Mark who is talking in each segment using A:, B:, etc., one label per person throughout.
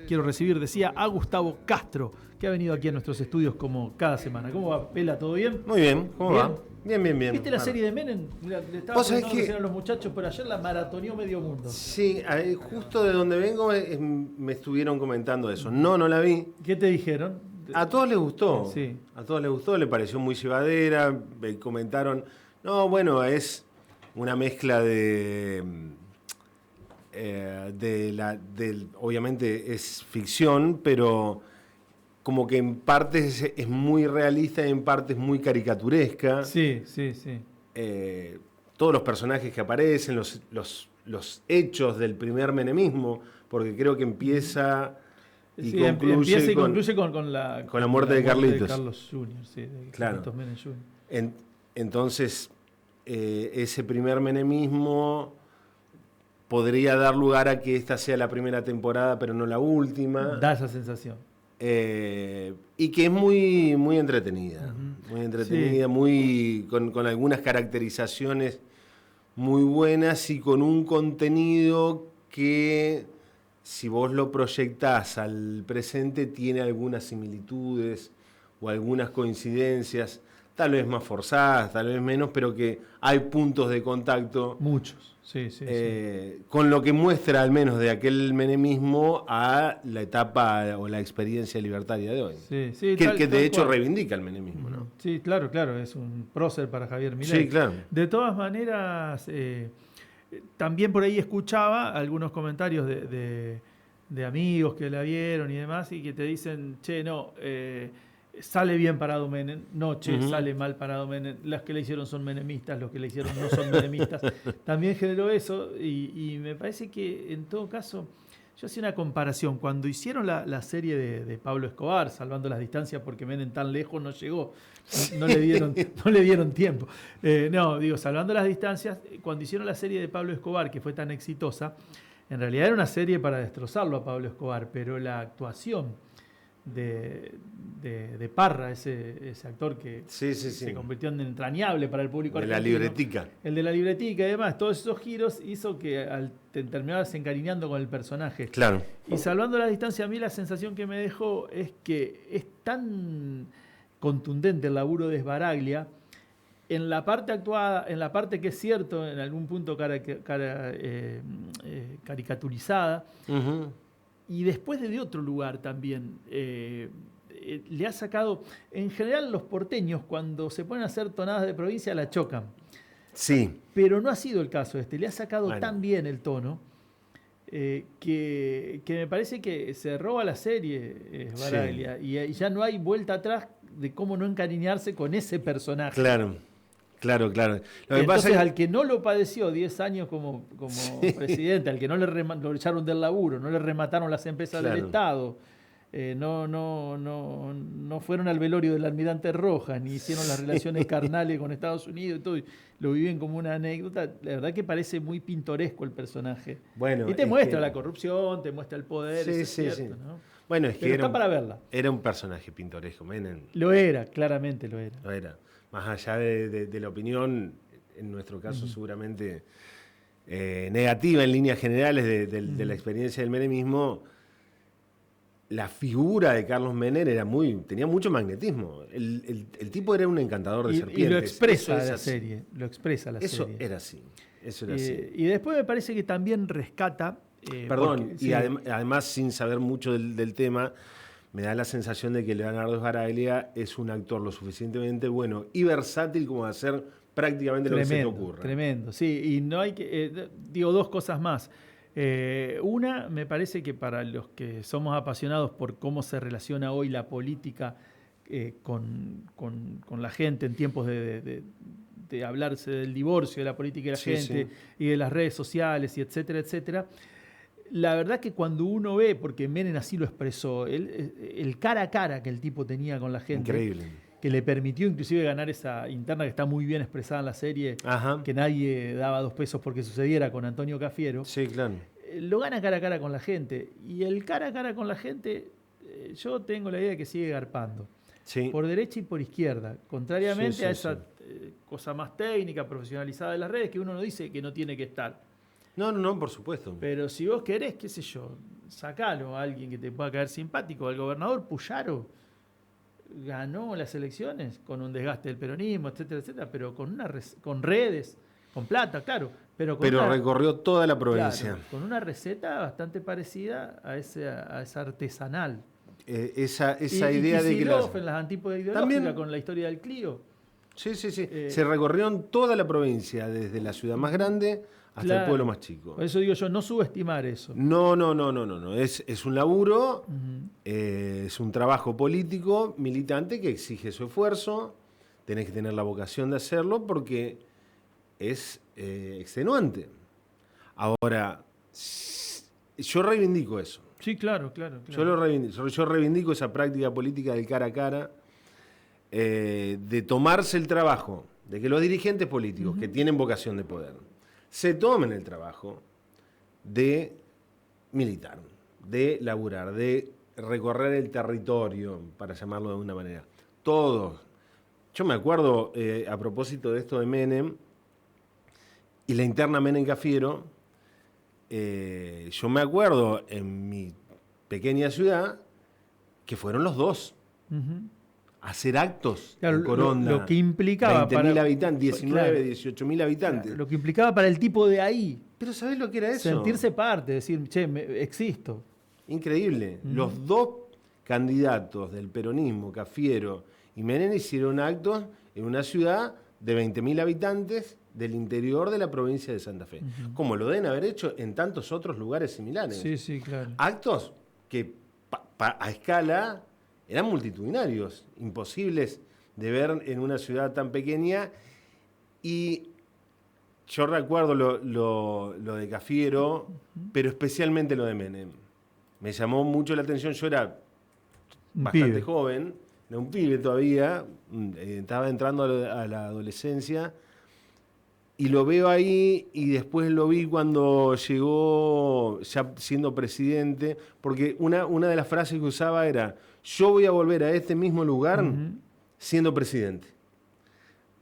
A: quiero recibir, decía, a Gustavo Castro, que ha venido aquí a nuestros estudios como cada semana. ¿Cómo va, Pela? ¿Todo bien?
B: Muy bien, ¿cómo
A: ¿Bien?
B: va? Bien, bien, bien.
A: ¿Viste la serie de Menem? Le estaba preguntando recién a los muchachos, pero ayer la maratoneó medio mundo.
B: Sí, justo de donde vengo me estuvieron comentando eso. No la vi.
A: ¿Qué te dijeron?
B: A todos les gustó.
A: Sí.
B: A todos les gustó, le pareció muy llevadera. Comentaron, no, bueno, es una mezcla obviamente es ficción, pero como que en partes es muy realista y en partes muy caricaturesca.
A: Sí.
B: Todos los personajes que aparecen, los hechos del primer menemismo, porque creo que empieza y concluye
A: con la
B: muerte de Carlitos.
A: De Carlos Jr., sí, de
B: claro.
A: Carlitos Menem Jr.
B: Entonces, ese primer menemismo podría dar lugar a que esta sea la primera temporada, pero no la última.
A: Da esa sensación.
B: Y que es muy, muy entretenida. Muy entretenida, sí. Con algunas caracterizaciones muy buenas y con un contenido que, si vos lo proyectás al presente, tiene algunas similitudes o algunas coincidencias, tal vez más forzadas, tal vez menos, pero que hay puntos de contacto.
A: Muchos. Sí.
B: Con lo que muestra al menos de aquel menemismo a la etapa o la experiencia libertaria de hoy.
A: Sí,
B: que de hecho reivindica el menemismo, ¿no?
A: Sí, claro, es un prócer para Javier Milei.
B: Sí, claro.
A: De todas maneras, también por ahí escuchaba algunos comentarios de amigos que la vieron y demás y que te dicen, che, no, sale bien parado Menem, no, che, sale mal parado Menem, las que le hicieron son menemistas, los que le hicieron no son menemistas. También generó eso y me parece que en todo caso, yo hacía una comparación, cuando hicieron la serie de Pablo Escobar, salvando las distancias porque Menem tan lejos no llegó, no le dieron tiempo. Salvando las distancias, cuando hicieron la serie de Pablo Escobar, que fue tan exitosa, en realidad era una serie para destrozarlo a Pablo Escobar, pero la actuación de Parra, ese actor que se convirtió en entrañable para el público argentino.
B: De la libretica.
A: El de la libretica y demás, todos esos giros hizo que al terminabas encariñando con el personaje.
B: Claro.
A: Y salvando la distancia, a mí la sensación que me dejó es que es tan contundente el laburo de Sbaraglia en la parte actuada, en la parte que es cierto, en algún punto caricaturizada, y después de otro lugar también. Le ha sacado, en general los porteños cuando se ponen a hacer tonadas de provincia la chocan.
B: Sí.
A: Pero no ha sido el caso este, le ha sacado tan bien el tono que me parece que se roba la serie Sbaraglia y ya no hay vuelta atrás de cómo no encariñarse con ese personaje.
B: Claro. Lo que
A: entonces
B: pasa es que
A: al que no lo padeció 10 años como presidente, al que no lo echaron del laburo, no le remataron las empresas del Estado, no fueron al velorio del almirante Rojas, ni hicieron las relaciones carnales con Estados Unidos y todo, lo viven como una anécdota. La verdad que parece muy pintoresco el personaje.
B: Bueno,
A: y te muestra la corrupción, te muestra el poder, eso es cierto, ¿no?
B: Bueno, es que
A: está para verla.
B: Era un personaje pintoresco, Menem.
A: Lo era, claramente lo era.
B: Lo era. Más allá de la opinión, en nuestro caso seguramente negativa en líneas generales de la experiencia del menemismo, la figura de Carlos Menem tenía mucho magnetismo. El tipo era un encantador de serpientes.
A: Y lo expresa la serie.
B: Eso era así.
A: Y después me parece que también rescata...
B: además, sin saber mucho del tema, me da la sensación de que Leonardo Sbaraglia es un actor lo suficientemente bueno y versátil como de hacer prácticamente lo que se te ocurra.
A: Tremendo, sí. Y no hay que... digo dos cosas más. Una, me parece que para los que somos apasionados por cómo se relaciona hoy la política con la gente en tiempos de hablarse del divorcio de la política y la gente y de las redes sociales y etcétera, la verdad que cuando uno ve, porque Menem así lo expresó, el cara a cara que el tipo tenía con la gente,
B: increíble,
A: que le permitió inclusive ganar esa interna que está muy bien expresada en la serie, que nadie daba 2 pesos porque sucediera con Antonio Cafiero.
B: Sí, claro.
A: Lo gana cara a cara con la gente. Y el cara a cara con la gente, yo tengo la idea de que sigue garpando.
B: Sí.
A: Por derecha y por izquierda. Contrariamente a esa cosa más técnica, profesionalizada de las redes, que uno no dice que no tiene que estar.
B: No, por supuesto.
A: Pero si vos querés, qué sé yo, sacalo a alguien que te pueda caer simpático. El gobernador Puyaro ganó las elecciones con un desgaste del peronismo, etcétera, etcétera, pero con redes, con plata, claro. Pero
B: recorrió toda la provincia.
A: Claro, con una receta bastante parecida a esa artesanal.
B: Esa idea de que
A: en las antípodas ideológicas con la historia del Clio.
B: Sí. Se recorrió en toda la provincia, desde la ciudad más grande hasta el pueblo más chico.
A: Por eso digo yo, no subestimar eso.
B: No. Es un laburo, es un trabajo político, militante, que exige su esfuerzo. Tenés que tener la vocación de hacerlo porque es extenuante. Ahora, yo reivindico eso.
A: Sí, claro.
B: Yo reivindico esa práctica política del cara a cara, de tomarse el trabajo, de que los dirigentes políticos que tienen vocación de poder se tomen el trabajo de militar, de laburar, de recorrer el territorio, para llamarlo de alguna manera. Todos. Yo me acuerdo, a propósito de esto de Menem y la interna Menem-Cafiero, yo me acuerdo en mi pequeña ciudad que fueron los dos a hacer actos en Coronda.
A: Lo que implicaba
B: 20.000 habitantes, 19, 18.000 habitantes.
A: Claro, lo que implicaba para el tipo de ahí.
B: Pero ¿sabés lo que era eso?
A: Sentirse parte, decir, che, existo.
B: Increíble. Los dos candidatos del peronismo, Cafiero y Menem, hicieron actos en una ciudad de 20.000 habitantes del interior de la provincia de Santa Fe, como lo deben haber hecho en tantos otros lugares similares.
A: Sí, claro.
B: Actos que a escala eran multitudinarios, imposibles de ver en una ciudad tan pequeña. Y yo recuerdo lo de Cafiero, pero especialmente lo de Menem. Me llamó mucho la atención. Yo era bastante joven, era un pibe todavía, estaba entrando a la adolescencia. Y lo veo ahí, y después lo vi cuando llegó ya siendo presidente, porque una de las frases que usaba era: yo voy a volver a este mismo lugar siendo presidente.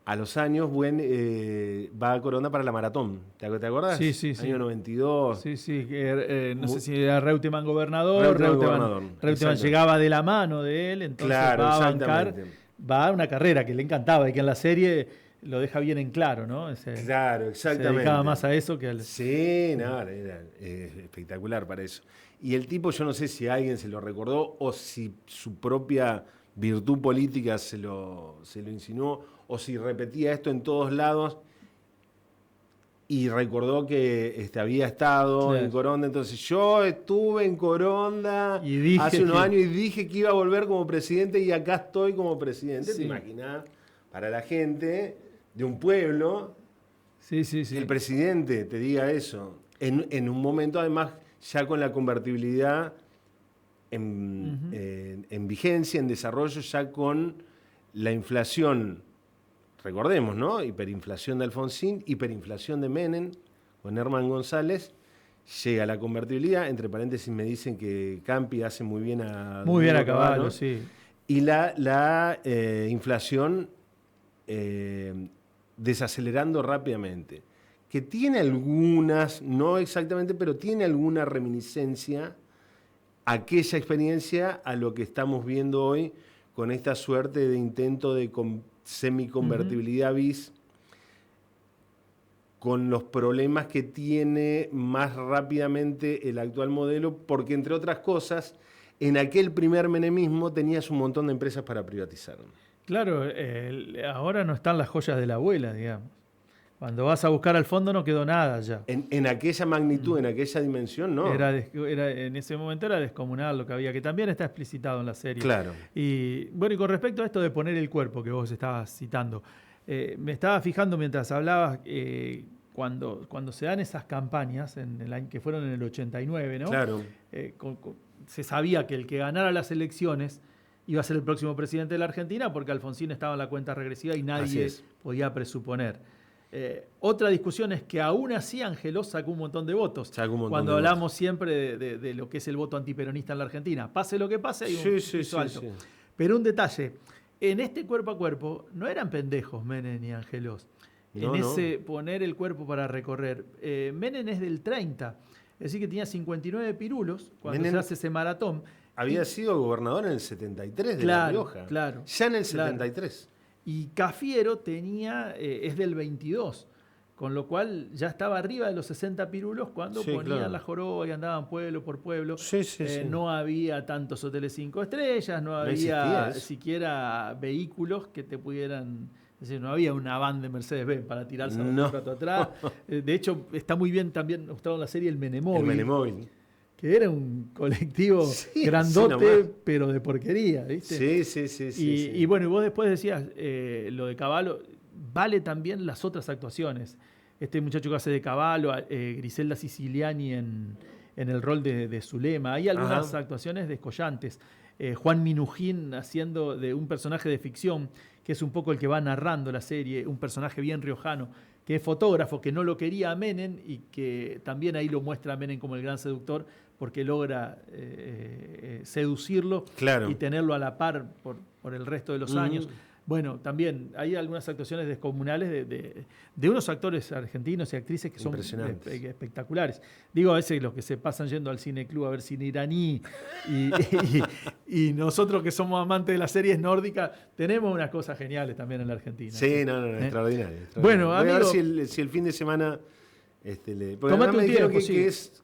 B: A los años va a Coronda para la maratón. ¿Te acordás?
A: Sí.
B: Año 92.
A: Sí. No sé si era Reutemann gobernador. Reutemann llegaba de la mano de él, entonces va a bancar. Va a una carrera que le encantaba y que en la serie lo deja bien en claro, ¿no?
B: Claro, exactamente.
A: Se dedicaba más a eso que al...
B: Sí, era espectacular para eso. Y el tipo, yo no sé si alguien se lo recordó o si su propia virtud política se lo insinuó, o si repetía esto en todos lados y recordó que había estado en Coronda. Entonces, yo estuve en Coronda hace unos años y dije que iba a volver como presidente, y acá estoy como presidente. ¿Te imaginás? Para la gente de un pueblo, el presidente te diga eso, en un momento además ya con la convertibilidad en vigencia, en desarrollo, ya con la inflación, recordemos, ¿no? Hiperinflación de Alfonsín, hiperinflación de Menem, con Herman González, llega la convertibilidad. Entre paréntesis me dicen que Campi hace muy bien a
A: Caballo, sí.
B: Y la inflación desacelerando rápidamente, que tiene algunas, no exactamente, pero tiene alguna reminiscencia, aquella experiencia, a lo que estamos viendo hoy con esta suerte de intento de semiconvertibilidad bis, con los problemas que tiene más rápidamente el actual modelo, porque entre otras cosas, en aquel primer menemismo tenías un montón de empresas para privatizar.
A: Claro, ahora no están las joyas de la abuela, digamos. Cuando vas a buscar al fondo no quedó nada ya.
B: En aquella magnitud, en aquella dimensión, no.
A: En ese momento era descomunal lo que había, que también está explicitado en la serie.
B: Claro.
A: Y bueno, y con respecto a esto de poner el cuerpo que vos estabas citando, me estaba fijando mientras hablabas, cuando se dan esas campañas, que fueron en el 89, ¿no?
B: Claro.
A: Se sabía que el que ganara las elecciones iba a ser el próximo presidente de la Argentina, porque Alfonsín estaba en la cuenta regresiva y nadie podía presuponer. Otra discusión es que aún así Angelós sacó un montón de votos. Cuando hablamos siempre de lo que es el voto antiperonista en la Argentina. Pase lo que pase, hay un piso alto. Sí. Pero un detalle, en este cuerpo a cuerpo no eran pendejos Menem ni Angelós. en ese poner el cuerpo para recorrer. Menem es del 30, es decir que tenía 59 pirulos cuando Menem se hace ese maratón.
B: Había sido gobernador en el 73 de La Rioja.
A: Claro.
B: Ya en el 73.
A: Y Cafiero es del 22. Con lo cual ya estaba arriba de los 60 pirulos cuando ponían la joroba y andaban pueblo por pueblo. No había tantos hoteles 5 estrellas, no había siquiera vehículos que te pudieran... Es decir, no había una van de Mercedes-Benz para tirarse un rato atrás. De hecho, está muy bien también mostrado en la serie el Menemóvil.
B: El Menemóvil.
A: Que era un colectivo grandote, pero de porquería, ¿viste?
B: Sí.
A: Y bueno, y vos después decías, lo de Cavallo, vale también las otras actuaciones. Este muchacho que hace de Cavallo, Griselda Siciliani en el rol de Zulema. Hay algunas actuaciones descollantes. Juan Minujín haciendo de un personaje de ficción, que es un poco el que va narrando la serie, un personaje bien riojano, que es fotógrafo, que no lo quería a Menem y que también ahí lo muestra a Menem como el gran seductor, porque logra seducirlo y tenerlo a la par por el resto de los años. Bueno, también hay algunas actuaciones descomunales de unos actores argentinos y actrices que son espectaculares. Digo, a veces los que se pasan yendo al cine club a ver cine iraní y nosotros que somos amantes de las series nórdicas tenemos unas cosas geniales también en la Argentina.
B: Sí, extraordinario.
A: Bueno,
B: voy
A: amigo,
B: a ver si el fin de semana...
A: Tomate un tiempo,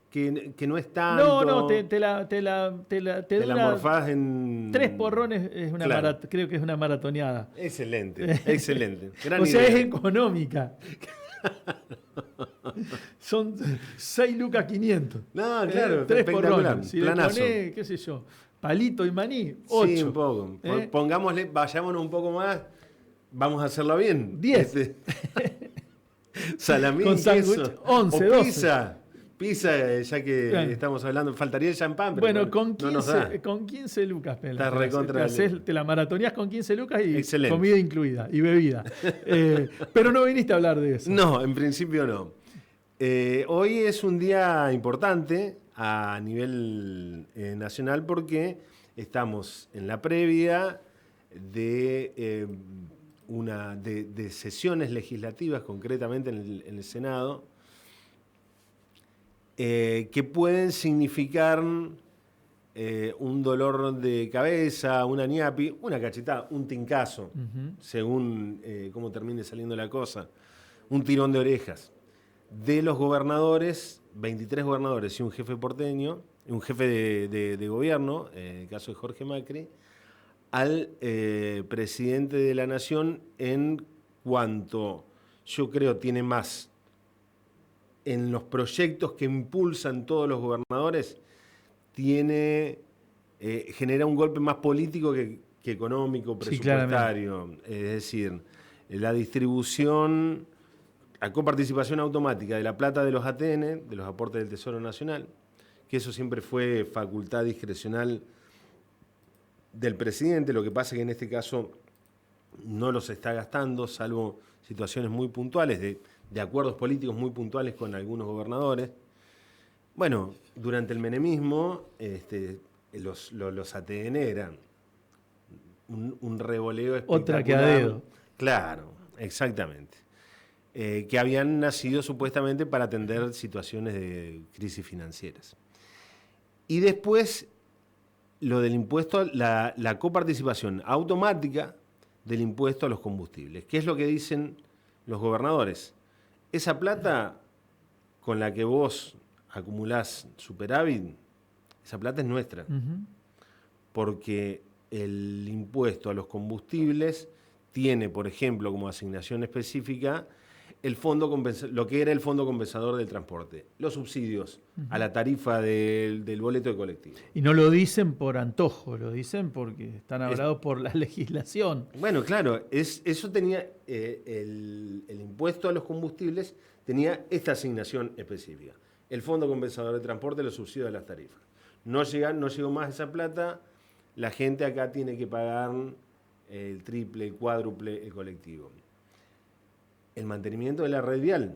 B: que no es tanto.
A: No, te la
B: morfás en...
A: 3 porrones, creo que es una maratoneada.
B: Excelente.
A: Gran idea. Es económica. Son 6 lucas 500.
B: No, claro,
A: 3 porrones. Si
B: planazo.
A: le ponés, qué sé yo, palito y maní, 8.
B: Sí, un poco. Pongámosle, vayámonos un poco más, vamos a hacerlo bien.
A: 10.
B: Salamín,
A: con
B: queso.
A: 11,
B: o
A: 12.
B: Pizza, ya que estamos hablando, faltaría el champán, pero
A: bueno, con 15,
B: no nos da.
A: Con 15 lucas, Pela. Te la maratoneás con 15 lucas y
B: excelente.
A: Comida incluida y bebida. Pero no viniste a hablar de eso.
B: No, en principio no. Hoy es un día importante a nivel nacional porque estamos en la previa de sesiones legislativas, concretamente en el Senado, que pueden significar un dolor de cabeza, una ñapi, una cachetada, un tincazo, según cómo termine saliendo la cosa, un tirón de orejas de los gobernadores, 23 gobernadores y un jefe porteño, un jefe de gobierno, el caso de Jorge Macri, al presidente de la Nación en cuanto, yo creo, tiene más en los proyectos que impulsan todos los gobernadores, genera un golpe más político que económico, presupuestario. Sí, es decir, la distribución, la coparticipación automática de la plata de los ATN, de los aportes del Tesoro Nacional, que eso siempre fue facultad discrecional del presidente, lo que pasa es que en este caso no los está gastando, salvo situaciones muy puntuales, de acuerdos políticos muy puntuales con algunos gobernadores. Bueno, durante el menemismo, los ATN eran un revoleo espectacular.
A: Otra que a dedo.
B: Claro, exactamente. Que habían nacido supuestamente para atender situaciones de crisis financieras. Y después, lo del impuesto, la coparticipación automática del impuesto a los combustibles. ¿Qué es lo que dicen los gobernadores? Esa plata con la que vos acumulás superávit, esa plata es nuestra. Porque el impuesto a los combustibles tiene, por ejemplo, como asignación específica, lo que era el Fondo Compensador del Transporte, los subsidios a la tarifa del boleto de colectivo.
A: Y no lo dicen por antojo, lo dicen porque están avalados por la legislación.
B: Bueno, claro, eso tenía, el impuesto a los combustibles tenía esta asignación específica. El Fondo Compensador del Transporte, los subsidios a las tarifas. No llegó más esa plata, la gente acá tiene que pagar el triple, el cuádruple, el colectivo. El mantenimiento de la red vial.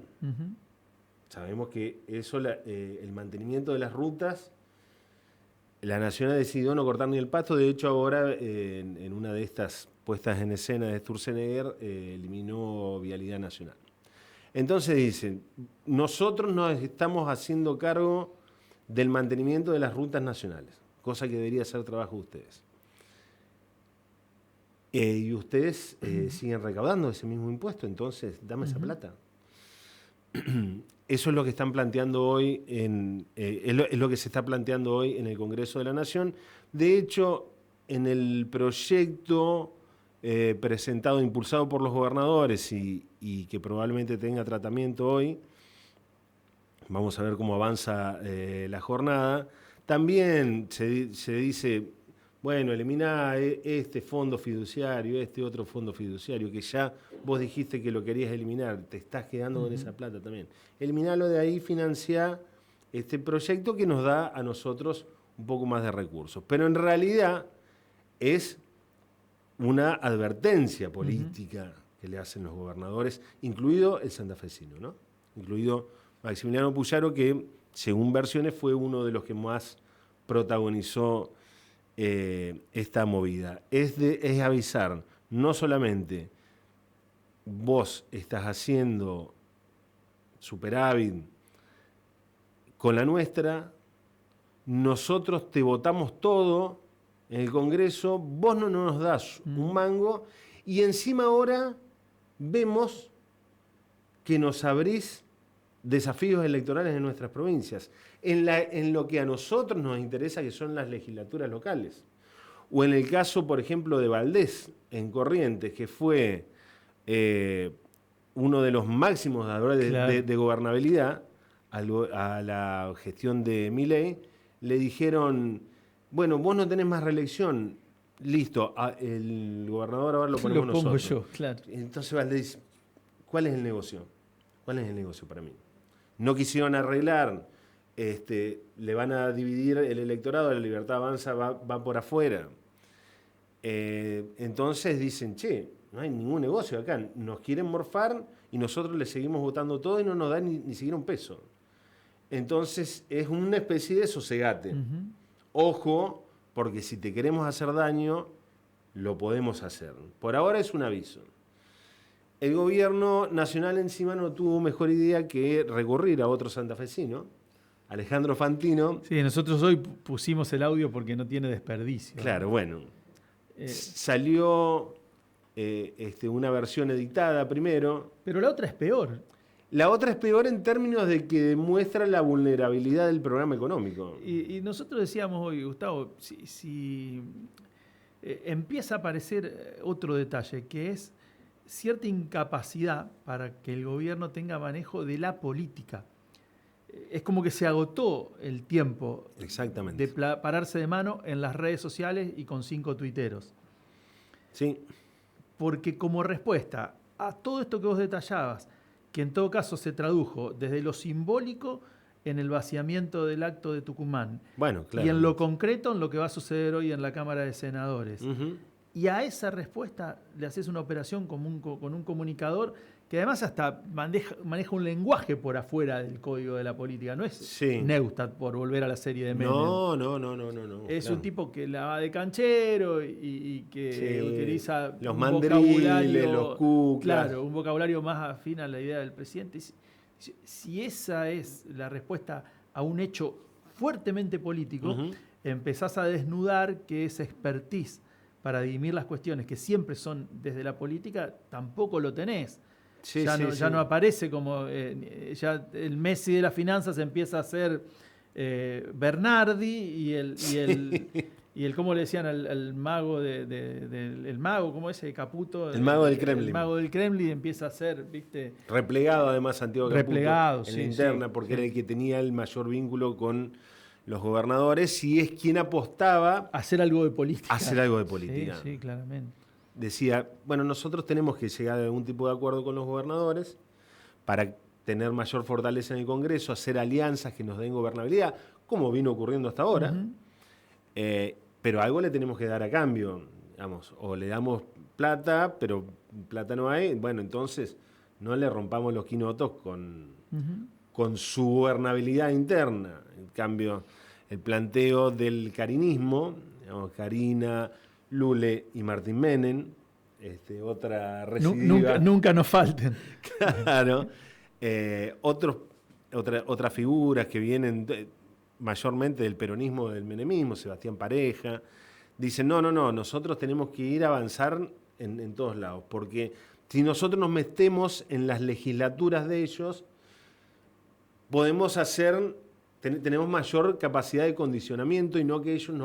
B: Sabemos que eso, el mantenimiento de las rutas, la Nación ha decidido no cortar ni el pasto. De hecho, ahora, en una de estas puestas en escena de Sturzenegger, eliminó Vialidad Nacional. Entonces dicen, nosotros nos estamos haciendo cargo del mantenimiento de las rutas nacionales, cosa que debería ser trabajo de ustedes. Y ustedes siguen recaudando ese mismo impuesto, entonces dame esa plata. Eso es lo que están planteando hoy, es lo que se está planteando hoy en el Congreso de la Nación. De hecho, en el proyecto presentado, impulsado por los gobernadores y que probablemente tenga tratamiento hoy, vamos a ver cómo avanza la jornada, también se dice, bueno, elimina este fondo fiduciario, este otro fondo fiduciario, que ya vos dijiste que lo querías eliminar, te estás quedando con esa plata también. Eliminalo de ahí, financia este proyecto que nos da a nosotros un poco más de recursos. Pero en realidad es una advertencia política que le hacen los gobernadores, incluido el santafesino, ¿no? Incluido Maximiliano Puyaro, que según versiones fue uno de los que más protagonizó esta movida. Es avisar, no solamente vos estás haciendo superávit con la nuestra, nosotros te votamos todo en el Congreso, vos no nos das un mango y encima ahora vemos que nos abrís desafíos electorales en nuestras provincias, en lo que a nosotros nos interesa, que son las legislaturas locales. O en el caso, por ejemplo, de Valdés, en Corrientes, que fue uno de los máximos dadores de gobernabilidad a la gestión de Milei, le dijeron, bueno, vos no tenés más reelección, listo, el gobernador ahora lo ponemos nosotros.
A: Yo, claro.
B: Entonces Valdés dice, ¿cuál es el negocio? ¿Cuál es el negocio para mí? No quisieron arreglar, le van a dividir el electorado, la Libertad Avanza va por afuera. Entonces dicen, che, no hay ningún negocio acá, nos quieren morfar y nosotros le seguimos votando todo y no nos dan ni siquiera un peso. Entonces es una especie de sosegate. Ojo, porque si te queremos hacer daño, lo podemos hacer. Por ahora es un aviso. El gobierno nacional encima no tuvo mejor idea que recurrir a otro santafesino, Alejandro Fantino.
A: Sí, nosotros hoy pusimos el audio porque no tiene desperdicio.
B: Claro, bueno. Salió una versión editada primero.
A: Pero la otra es peor.
B: La otra es peor en términos de que demuestra la vulnerabilidad del programa económico.
A: Y nosotros decíamos hoy, Gustavo, si empieza a aparecer otro detalle, que es cierta incapacidad para que el gobierno tenga manejo de la política. Es como que se agotó el tiempo.
B: Exactamente.
A: De pararse de mano en las redes sociales y con 5 tuiteros.
B: Sí.
A: Porque como respuesta a todo esto que vos detallabas, que en todo caso se tradujo desde lo simbólico en el vaciamiento del acto de Tucumán,
B: bueno, claro,
A: y en lo concreto en lo que va a suceder hoy en la Cámara de Senadores. Y a esa respuesta le haces una operación con un comunicador que además hasta maneja un lenguaje por afuera del código de la política. No es Neustadt, por volver a la serie de Menem.
B: No.
A: Es un tipo que la va de canchero y que utiliza
B: los mandriles, los cuclas.
A: Claro, un vocabulario más afín a la idea del presidente. Si esa es la respuesta a un hecho fuertemente político, empezás a desnudar que esa expertise para dirimir las cuestiones que siempre son desde la política, tampoco lo tenés. Ya no aparece como ya el Messi de las finanzas empieza a ser Bernardi y el ¿cómo le decían al mago el mago, ¿cómo es? Caputo.
B: El mago del Kremlin.
A: El mago del Kremlin empieza a ser, ¿viste?
B: Replegado además Santiago Caputo.
A: Replegado,
B: en la interna, porque era el que tenía el mayor vínculo con los gobernadores y es quien apostaba
A: a hacer algo de política. Sí, claramente.
B: Decía, bueno, nosotros tenemos que llegar a algún tipo de acuerdo con los gobernadores para tener mayor fortaleza en el Congreso, hacer alianzas que nos den gobernabilidad, como vino ocurriendo hasta ahora, pero algo le tenemos que dar a cambio, digamos, o le damos plata, pero plata no hay, bueno, entonces no le rompamos los quinotos con su gobernabilidad interna. En cambio, el planteo del carinismo, digamos, Carina, Lule y Martín Menem, otra recidiva.
A: Nunca nos falten.
B: Claro. Otras figuras que vienen mayormente del peronismo, del menemismo, Sebastián Pareja, dicen, no, nosotros tenemos que ir a avanzar en todos lados, porque si nosotros nos metemos en las legislaturas de ellos, podemos tenemos mayor capacidad de condicionamiento y no que ellos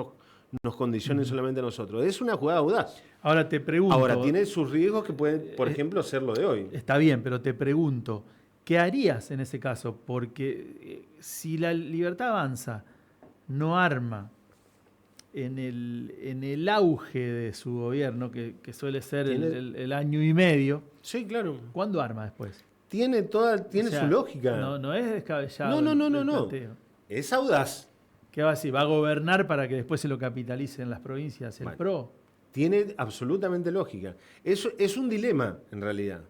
B: nos condicionen solamente a nosotros. Es una jugada audaz.
A: Ahora te pregunto...
B: Ahora, tiene sus riesgos que pueden, por ejemplo, ser lo de hoy.
A: Está bien, pero te pregunto, ¿qué harías en ese caso? Porque si la Libertad Avanza no arma en el auge de su gobierno, que suele ser el año y medio,
B: sí, claro.
A: ¿Cuándo arma después?
B: Tiene su lógica.
A: No es descabellado.
B: No. Es audaz.
A: ¿Qué va a decir? ¿Va a gobernar para que después se lo capitalice en las provincias el PRO?
B: Tiene absolutamente lógica. Eso es un dilema, en realidad.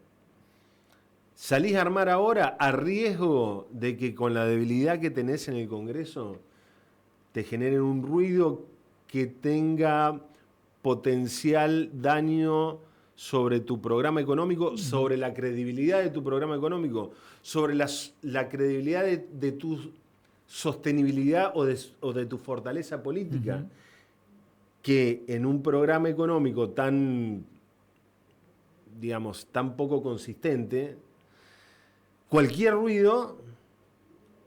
B: Salís a armar ahora a riesgo de que con la debilidad que tenés en el Congreso te generen un ruido que tenga potencial daño sobre tu programa económico, sobre la credibilidad de tu programa económico, sobre la credibilidad de tu sostenibilidad o de tu fortaleza política, que en un programa económico tan poco consistente, cualquier ruido,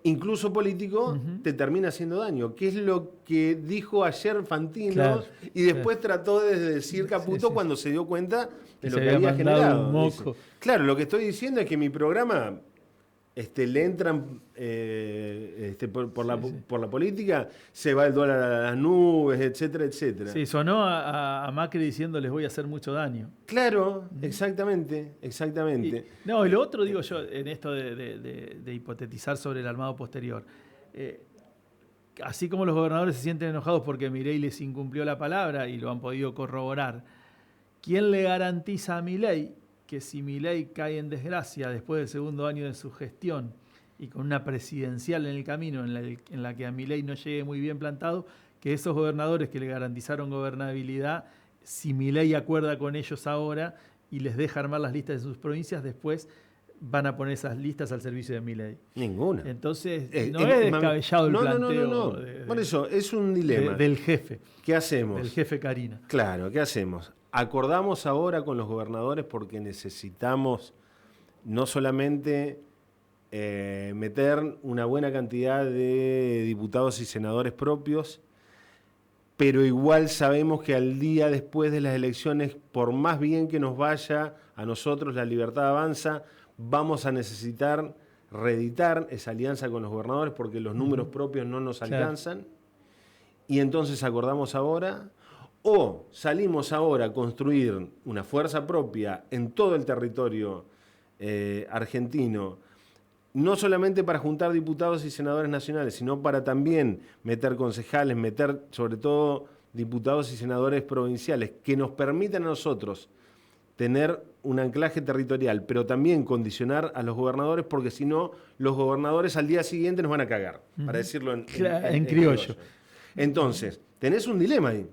B: incluso político, te termina haciendo daño, que es lo que dijo ayer Fantino, y después trató de decir Caputo cuando se dio cuenta de lo que había generado. Claro, lo que estoy diciendo es que mi programa le entran por la política, se va el dólar a las nubes, etcétera, etcétera.
A: Sí, sonó a Macri diciendo les voy a hacer mucho daño.
B: Claro, exactamente.
A: Y lo otro, digo yo, en esto de hipotetizar sobre el armado posterior, así como los gobernadores se sienten enojados porque Milei les incumplió la palabra y lo han podido corroborar, ¿quién le garantiza a Milei que si Milei cae en desgracia después del segundo año de su gestión y con una presidencial en el camino en la que a Milei no llegue muy bien plantado, que esos gobernadores que le garantizaron gobernabilidad, si Milei acuerda con ellos ahora y les deja armar las listas de sus provincias, después van a poner esas listas al servicio de Milei?
B: Ninguna.
A: Entonces, no es descabellado el planteo.
B: No. Por eso, es un dilema.
A: Del jefe.
B: ¿Qué hacemos?
A: Del jefe Carina.
B: Claro, ¿qué hacemos? Acordamos ahora con los gobernadores porque necesitamos no solamente meter una buena cantidad de diputados y senadores propios, pero igual sabemos que al día después de las elecciones, por más bien que nos vaya a nosotros la Libertad Avanza, vamos a necesitar reeditar esa alianza con los gobernadores porque los números propios no nos alcanzan. Y entonces acordamos ahora, o salimos ahora a construir una fuerza propia en todo el territorio argentino, no solamente para juntar diputados y senadores nacionales, sino para también meter concejales, meter sobre todo diputados y senadores provinciales, que nos permitan a nosotros tener un anclaje territorial, pero también condicionar a los gobernadores, porque si no, los gobernadores al día siguiente nos van a cagar, para decirlo en criollo. Entonces, tenés un dilema ahí.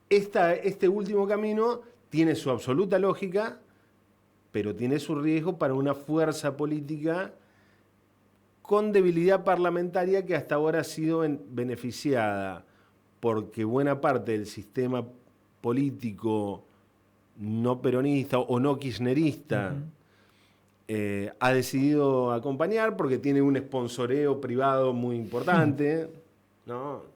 B: Este último camino tiene su absoluta lógica, pero tiene su riesgo para una fuerza política con debilidad parlamentaria que hasta ahora ha sido beneficiada porque buena parte del sistema político no peronista o no kirchnerista ha decidido acompañar porque tiene un sponsoreo privado muy importante, ¿no?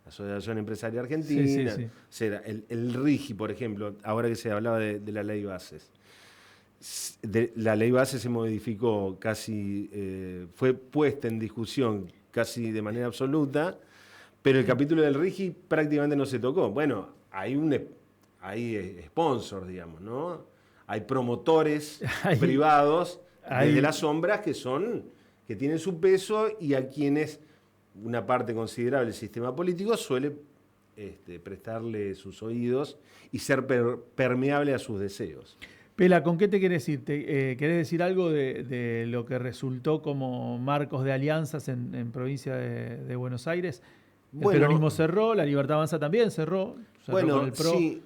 B: La Asociación Empresaria Argentina, o sea, el RIGI, por ejemplo, ahora que se hablaba de la ley bases. La ley base se modificó casi, fue puesta en discusión casi de manera absoluta, pero el capítulo del RIGI prácticamente no se tocó. Bueno, hay sponsors, digamos, ¿no? Hay promotores privados desde las sombras que tienen su peso y a quienes una parte considerable del sistema político suele prestarle sus oídos y ser permeable a sus deseos.
A: Pela, ¿con qué te querés ir? ¿Querés decir algo de lo que resultó como marcos de alianzas en provincia de Buenos Aires? El peronismo cerró, la Libertad Avanza también cerró con el PRO.
B: Sí,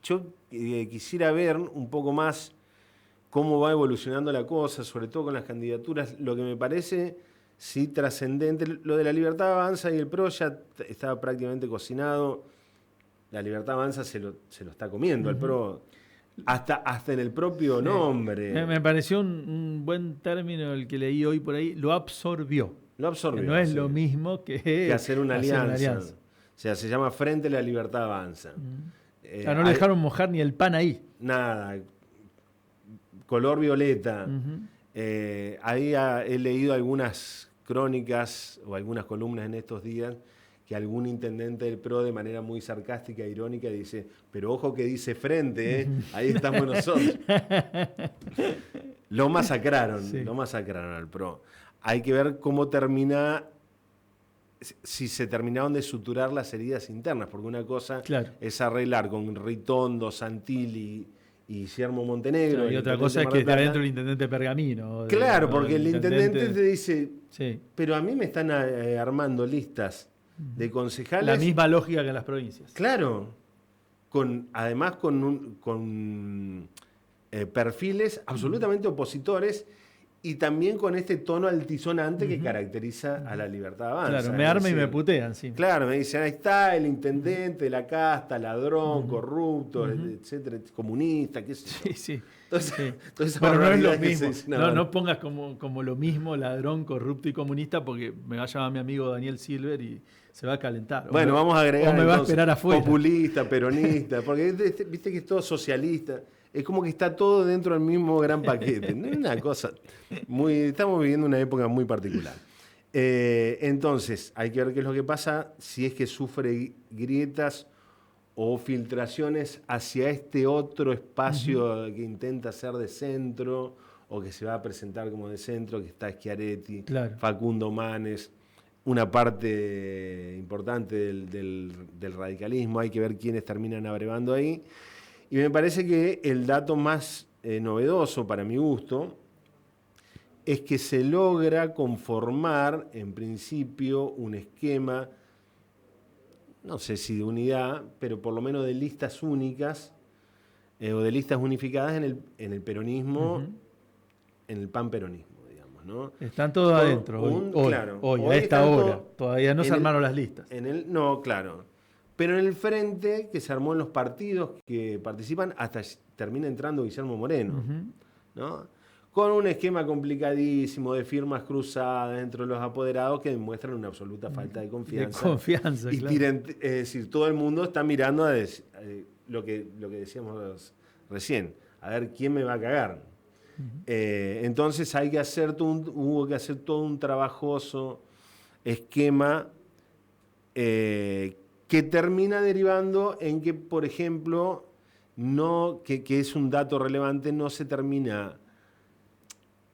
B: yo quisiera ver un poco más cómo va evolucionando la cosa, sobre todo con las candidaturas. Lo que me parece, sí, trascendente, lo de la Libertad Avanza y el PRO ya estaba prácticamente cocinado. La Libertad Avanza se lo está comiendo al PRO, hasta en el propio nombre.
A: Me pareció un buen término el que leí hoy por ahí, lo absorbió.
B: Lo absorbió.
A: Que no es lo mismo que
B: hacer una alianza. O sea, se llama Frente a la Libertad Avanza.
A: No le dejaron mojar ni el pan ahí.
B: Nada. Color violeta. Ahí he leído algunas crónicas o algunas columnas en estos días que algún intendente del PRO de manera muy sarcástica e irónica dice, pero ojo que dice frente, ¿eh? Ahí estamos nosotros. Lo masacraron al PRO. Hay que ver cómo termina, si se terminaron de suturar las heridas internas, porque una cosa es arreglar con Ritondo, Santilli y Guillermo Montenegro.
A: Claro, y otra cosa es que está dentro el intendente Pergamino.
B: Claro, porque el intendente te dice, pero a mí me están armando listas de concejales.
A: La misma lógica que en las provincias.
B: Claro, además con perfiles absolutamente opositores y también con este tono altisonante que caracteriza a la Libertad Avanza.
A: Claro, me arma y me putean. Sí.
B: Claro, me dicen, ahí está el intendente de la casta, ladrón, corrupto, etcétera, comunista, qué sé yo.
A: Sí.
B: Entonces,
A: bueno, no es lo mismo. No pongas como lo mismo ladrón, corrupto y comunista, porque me va a llamar mi amigo Daniel Silver y se va a calentar.
B: Bueno, vamos a agregar
A: o me va a esperar afuera.
B: Populista, peronista, porque viste que es todo socialista. Es como que está todo dentro del mismo gran paquete. No es una cosa estamos viviendo una época muy particular. Entonces, hay que ver qué es lo que pasa, si es que sufre grietas o filtraciones hacia este otro espacio que intenta ser de centro o que se va a presentar como de centro, que está Schiaretti, Facundo Manes, una parte importante del radicalismo. Hay que ver quiénes terminan abrevando ahí. Y me parece que el dato más novedoso para mi gusto es que se logra conformar, en principio, un esquema, no sé si de unidad, pero por lo menos de listas únicas o de listas unificadas en el peronismo, en el panperonismo, digamos, ¿no?
A: Están todos adentro, hoy a esta hora. Todavía no se armaron las listas.
B: No, claro. Pero en el frente que se armó en los partidos que participan, hasta termina entrando Guillermo Moreno, ¿no? Con un esquema complicadísimo de firmas cruzadas entre los apoderados que demuestran una absoluta falta de confianza.
A: Y
B: claro. Es decir, todo el mundo está mirando lo que decíamos recién, a ver quién me va a cagar. Entonces hubo que hacer todo un trabajoso esquema que termina derivando en que, por ejemplo, que es un dato relevante, no se termina,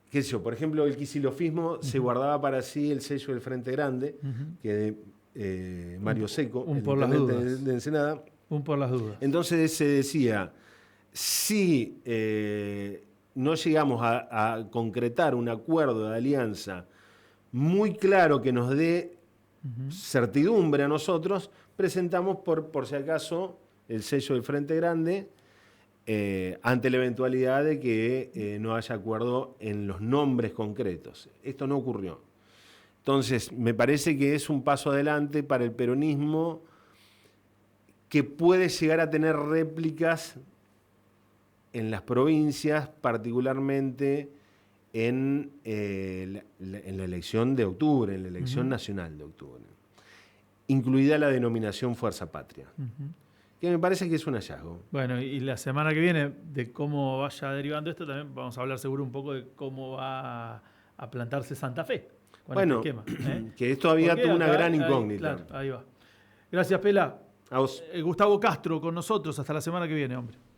B: qué sé yo, por ejemplo, el quisilofismo se guardaba para sí el sello del Frente Grande, que de Mario Seco,
A: el intendente
B: de Ensenada.
A: Por las dudas.
B: Entonces se decía, si no llegamos a concretar un acuerdo de alianza muy claro que nos dé certidumbre a nosotros, presentamos por si acaso el sello del Frente Grande ante la eventualidad de que no haya acuerdo en los nombres concretos. Esto no ocurrió. Entonces, me parece que es un paso adelante para el peronismo que puede llegar a tener réplicas en las provincias, particularmente en la elección de octubre, en la elección nacional de octubre, incluida la denominación Fuerza Patria, que me parece que es un hallazgo.
A: Bueno, y la semana que viene, de cómo vaya derivando esto, también vamos a hablar seguro un poco de cómo va a plantarse Santa Fe con este esquema.
B: Que es todavía toda una gran incógnita.
A: Claro, ahí va. Gracias, Pela.
B: A vos.
A: Gustavo Castro con nosotros. Hasta la semana que viene, hombre.